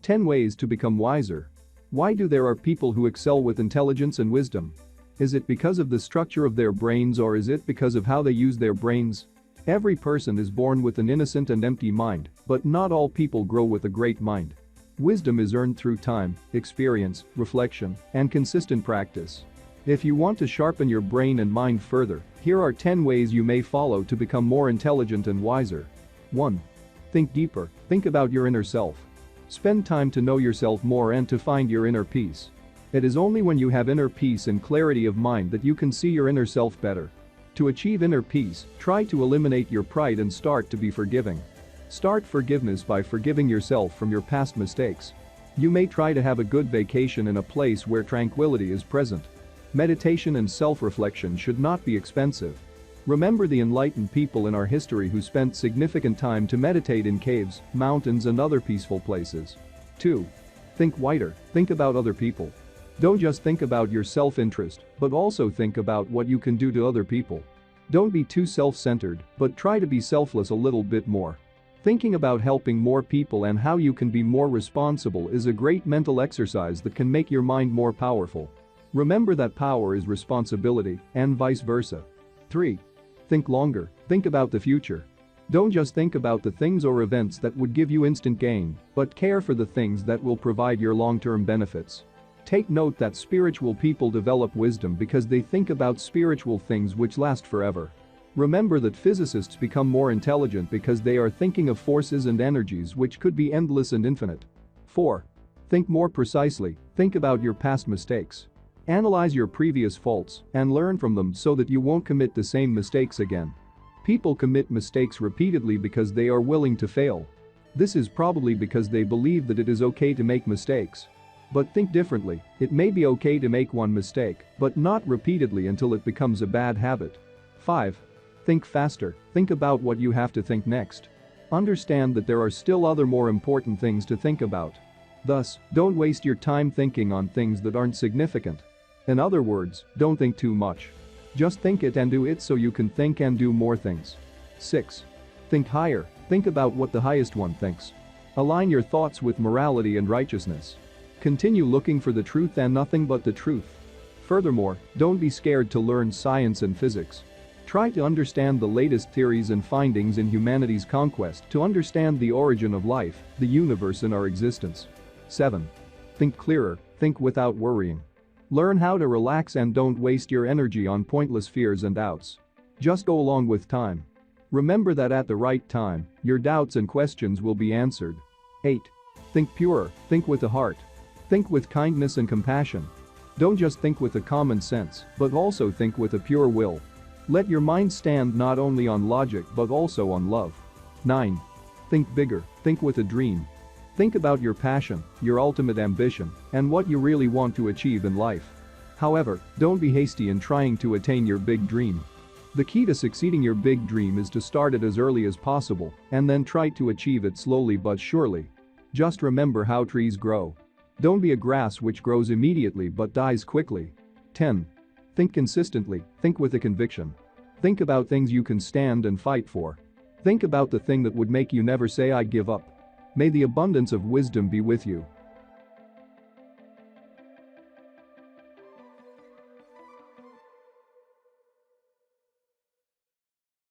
10 ways to become wiser. Why do there are people who excel with intelligence and wisdom? Is it because of the structure of their brains, or is it because of how they use their brains? Every person is born with an innocent and empty mind, but not all people grow with a great mind. Wisdom is earned through time, experience, reflection, and consistent practice. If you want to sharpen your brain and mind further, here are 10 ways you may follow to become more intelligent and wiser. 1. Think deeper. Think about your inner self. Spend time to know yourself more and to find your inner peace. It is only when you have inner peace and clarity of mind that you can see your inner self better. To achieve inner peace, try to eliminate your pride and start to be forgiving. Start forgiveness by forgiving yourself from your past mistakes. You may try to have a good vacation in a place where tranquility is present. Meditation and self-reflection should not be expensive. Remember the enlightened people in our history who spent significant time to meditate in caves, mountains, and other peaceful places. 2. Think wider. Think about other people. Don't just think about your self-interest, but also think about what you can do to other people. Don't be too self-centered, but try to be selfless a little bit more. Thinking about helping more people and how you can be more responsible is a great mental exercise that can make your mind more powerful. Remember that power is responsibility, and vice versa. 3. Think longer. Think about the future. Don't just think about the things or events that would give you instant gain, but care for the things that will provide your long-term benefits. Take note that spiritual people develop wisdom because they think about spiritual things which last forever. Remember that physicists become more intelligent because they are thinking of forces and energies which could be endless and infinite. 4. Think more precisely. Think about your past mistakes. Analyze your previous faults and learn from them so that you won't commit the same mistakes again. People commit mistakes repeatedly because they are willing to fail. This is probably because they believe that it is okay to make mistakes. But think differently. It may be okay to make one mistake, but not repeatedly until it becomes a bad habit. 5. Think faster. Think about what you have to think next. Understand that there are still other more important things to think about. Thus, don't waste your time thinking on things that aren't significant. In other words, don't think too much. Just think it and do it so you can think and do more things. 6. Think higher. Think about what the highest one thinks. Align your thoughts with morality and righteousness. Continue looking for the truth and nothing but the truth. Furthermore, don't be scared to learn science and physics. Try to understand the latest theories and findings in humanity's conquest to understand the origin of life, the universe, and our existence. 7. Think clearer. Think without worrying. Learn how to relax and don't waste your energy on pointless fears and doubts. Just go along with time. Remember that at the right time, your doubts and questions will be answered. 8. Think purer. Think with the heart. Think with kindness and compassion. Don't just think with a common sense, but also think with a pure will. Let your mind stand not only on logic but also on love. 9. Think bigger. Think with a dream. Think about your passion, your ultimate ambition, and what you really want to achieve in life. However, don't be hasty in trying to attain your big dream. The key to succeeding your big dream is to start it as early as possible and then try to achieve it slowly but surely. Just remember how trees grow. Don't be a grass which grows immediately but dies quickly. 10. Think consistently. Think with a conviction. Think about things you can stand and fight for. Think about the thing that would make you never say I give up. May the abundance of wisdom be with you.